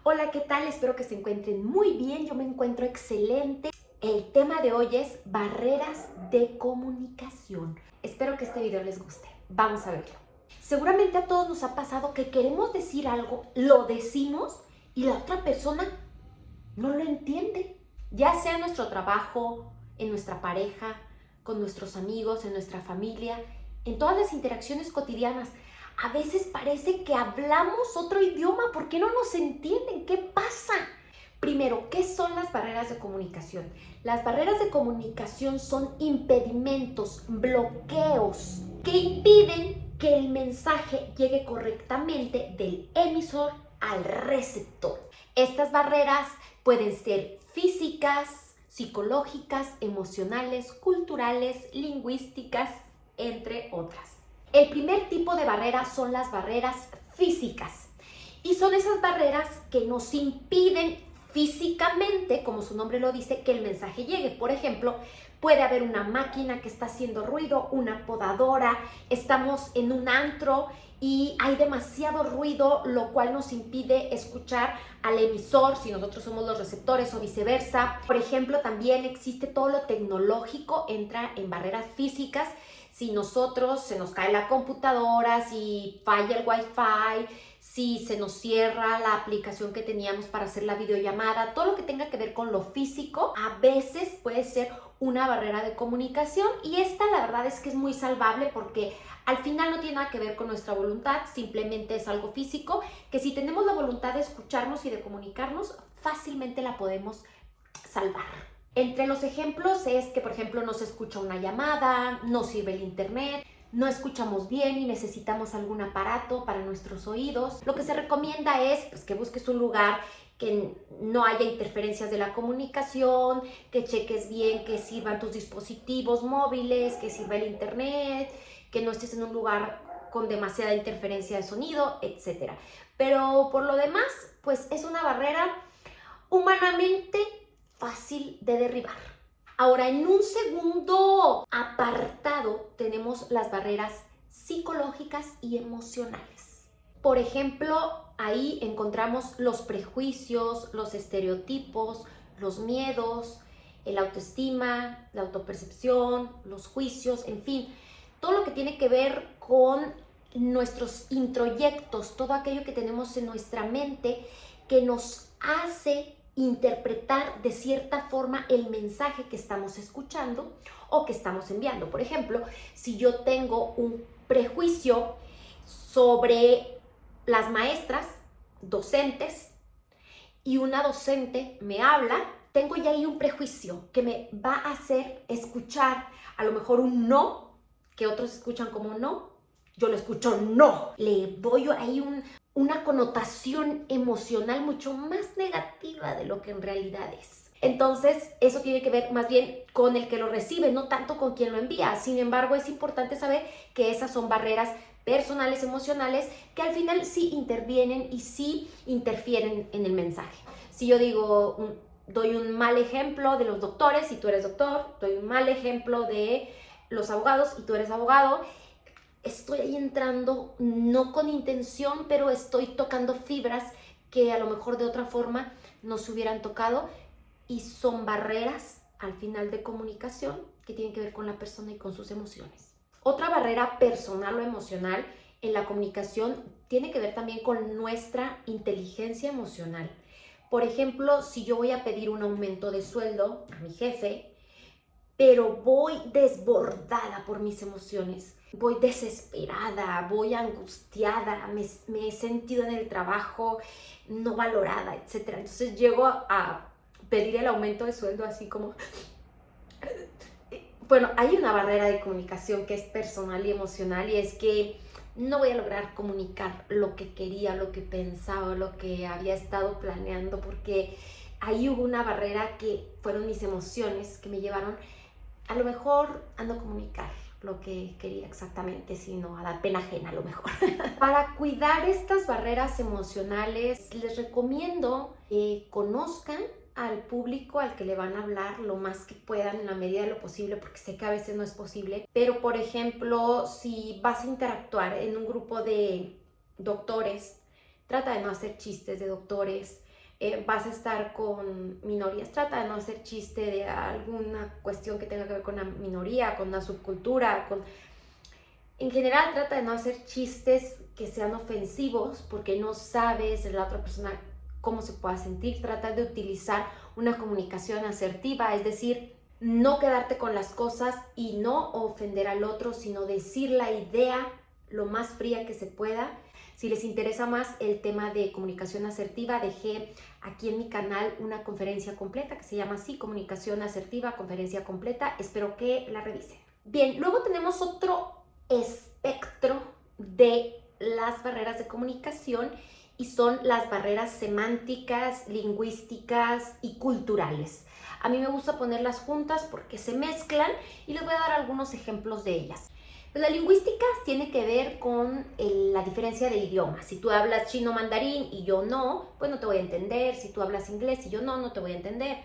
Hola, ¿qué tal? Espero que se encuentren muy bien. Yo me encuentro excelente. El tema de hoy es barreras de comunicación. Espero que este video les guste. Vamos a verlo. Seguramente a todos nos ha pasado que queremos decir algo, lo decimos y la otra persona no lo entiende. Ya sea en nuestro trabajo, en nuestra pareja, con nuestros amigos, en nuestra familia, en todas las interacciones cotidianas. A veces parece que hablamos otro idioma. ¿Por qué no nos entienden? ¿Qué pasa? Primero, ¿qué son las barreras de comunicación? Las barreras de comunicación son impedimentos, bloqueos que impiden que el mensaje llegue correctamente del emisor al receptor. Estas barreras pueden ser físicas, psicológicas, emocionales, culturales, lingüísticas, entre otras. El primer tipo de barreras son las barreras físicas y son esas barreras que nos impiden físicamente, como su nombre lo dice, que el mensaje llegue. Por ejemplo, puede haber una máquina que está haciendo ruido, una podadora, estamos en un antro y hay demasiado ruido, lo cual nos impide escuchar al emisor si nosotros somos los receptores o viceversa. Por ejemplo, también existe todo lo tecnológico, entra en barreras físicas. Si nosotros se nos cae la computadora, si falla el Wi-Fi, si se nos cierra la aplicación que teníamos para hacer la videollamada, todo lo que tenga que ver con lo físico, a veces puede ser una barrera de comunicación y esta la verdad es que es muy salvable porque al final no tiene nada que ver con nuestra voluntad, simplemente es algo físico que si tenemos la voluntad de escucharnos y de comunicarnos, fácilmente la podemos salvar. Entre los ejemplos es que, por ejemplo, no se escucha una llamada, no sirve el internet, no escuchamos bien y necesitamos algún aparato para nuestros oídos. Lo que se recomienda es pues, que busques un lugar que no haya interferencias de la comunicación, que cheques bien que sirvan tus dispositivos móviles, que sirva el internet, que no estés en un lugar con demasiada interferencia de sonido, etc. Pero por lo demás, pues es una barrera humanamente fácil de derribar. Ahora, en un segundo apartado tenemos las barreras psicológicas y emocionales. Por ejemplo, ahí encontramos los prejuicios, los estereotipos, los miedos, el autoestima, la autopercepción, los juicios, en fin, todo lo que tiene que ver con nuestros introyectos, todo aquello que tenemos en nuestra mente que nos hace interpretar de cierta forma el mensaje que estamos escuchando o que estamos enviando. Por ejemplo, si yo tengo un prejuicio sobre las maestras, docentes, y una docente me habla, tengo ya ahí un prejuicio que me va a hacer escuchar a lo mejor un no, que otros escuchan como no, yo lo escucho no. Le doy ahí una connotación emocional mucho más negativa de lo que en realidad es. Entonces, eso tiene que ver más bien con el que lo recibe, no tanto con quien lo envía. Sin embargo, es importante saber que esas son barreras personales, emocionales, que al final sí intervienen y sí interfieren en el mensaje. Si yo digo, doy un mal ejemplo de los doctores y tú eres doctor, doy un mal ejemplo de los abogados y tú eres abogado, estoy ahí entrando no con intención, pero estoy tocando fibras que a lo mejor de otra forma no se hubieran tocado y son barreras al final de comunicación que tienen que ver con la persona y con sus emociones. Otra barrera personal o emocional en la comunicación tiene que ver también con nuestra inteligencia emocional. Por ejemplo, si yo voy a pedir un aumento de sueldo a mi jefe, pero voy desbordada por mis emociones, voy desesperada, voy angustiada, me he sentido en el trabajo no valorada, etc. Entonces llego a pedir el aumento de sueldo así como... Bueno, hay una barrera de comunicación que es personal y emocional y es que no voy a lograr comunicar lo que quería, lo que pensaba, lo que había estado planeando, porque ahí hubo una barrera que fueron mis emociones que me llevaron a lo mejor a no comunicar lo que quería exactamente, sino a dar pena ajena a lo mejor. Para cuidar estas barreras emocionales, les recomiendo que conozcan al público al que le van a hablar lo más que puedan en la medida de lo posible, porque sé que a veces no es posible. Pero, por ejemplo, si vas a interactuar en un grupo de doctores, trata de no hacer chistes de doctores, vas a estar con minorías. Trata de no hacer chiste de alguna cuestión que tenga que ver con una minoría, con una subcultura, En general trata de no hacer chistes que sean ofensivos porque no sabes la otra persona cómo se pueda sentir. Trata de utilizar una comunicación asertiva, es decir, no quedarte con las cosas y no ofender al otro, sino decir la idea lo más fría que se pueda. Si les interesa más el tema de comunicación asertiva, dejé aquí en mi canal una conferencia completa que se llama así, Comunicación Asertiva, conferencia completa. Espero que la revisen. Bien, luego tenemos otro espectro de las barreras de comunicación y son las barreras semánticas, lingüísticas y culturales. A mí me gusta ponerlas juntas porque se mezclan y les voy a dar algunos ejemplos de ellas. Pues la lingüística tiene que ver con la diferencia de idiomas. Si tú hablas chino mandarín y yo no, pues no te voy a entender. Si tú hablas inglés y yo no, no te voy a entender.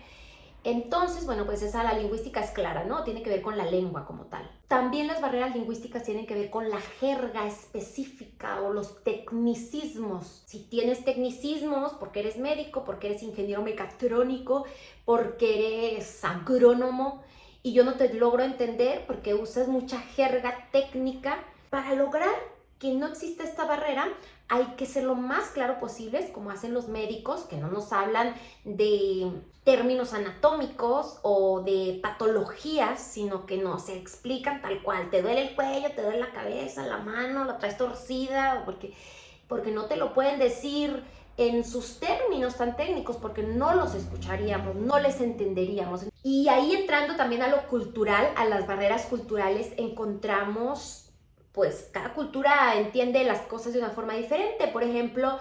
Entonces, bueno, pues esa la lingüística es clara, ¿no? Tiene que ver con la lengua como tal. También las barreras lingüísticas tienen que ver con la jerga específica o los tecnicismos. Si tienes tecnicismos porque eres médico, porque eres ingeniero mecatrónico, porque eres agrónomo y yo no te logro entender porque usas mucha jerga técnica, para lograr que no exista esta barrera, hay que ser lo más claro posible, como hacen los médicos, que no nos hablan de términos anatómicos o de patologías, sino que nos explican tal cual. Te duele el cuello, te duele la cabeza, la mano, la traes torcida, porque no te lo pueden decir en sus términos tan técnicos, porque no los escucharíamos, no les entenderíamos. Y ahí entrando también a lo cultural, a las barreras culturales, encontramos pues cada cultura entiende las cosas de una forma diferente. Por ejemplo,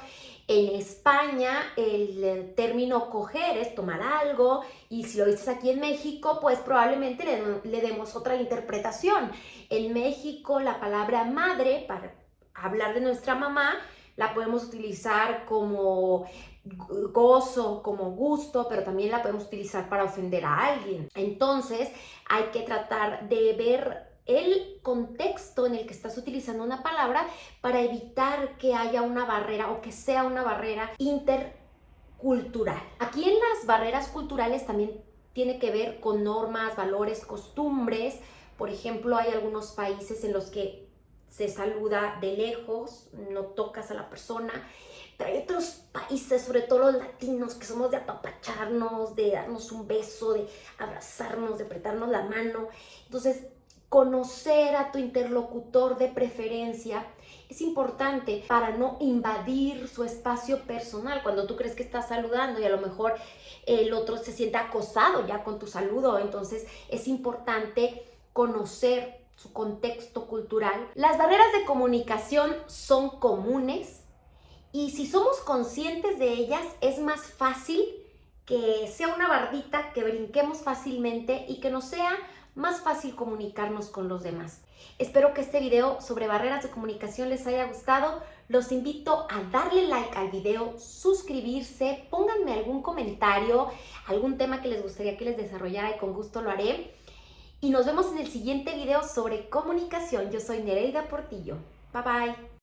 en España el término coger es tomar algo y si lo dices aquí en México, pues probablemente le demos otra interpretación. En México la palabra madre, para hablar de nuestra mamá, la podemos utilizar como gozo, como gusto, pero también la podemos utilizar para ofender a alguien. Entonces hay que tratar de ver el contexto en el que estás utilizando una palabra para evitar que haya una barrera o que sea una barrera intercultural. Aquí en las barreras culturales también tiene que ver con normas, valores, costumbres. Por ejemplo, hay algunos países en los que se saluda de lejos, no tocas a la persona, pero hay otros países, sobre todo los latinos, que somos de apapacharnos, de darnos un beso, de abrazarnos, de apretarnos la mano. Entonces, conocer a tu interlocutor de preferencia es importante para no invadir su espacio personal. Cuando tú crees que estás saludando y a lo mejor el otro se siente acosado ya con tu saludo, entonces es importante conocer su contexto cultural. Las barreras de comunicación son comunes y si somos conscientes de ellas es más fácil que sea una bardita que brinquemos fácilmente y que nos sea más fácil comunicarnos con los demás. Espero que este video sobre barreras de comunicación les haya gustado. Los invito a darle like al video, suscribirse, pónganme algún comentario, algún tema que les gustaría que les desarrollara y con gusto lo haré. Y nos vemos en el siguiente video sobre comunicación. Yo soy Nereida Portillo. Bye bye.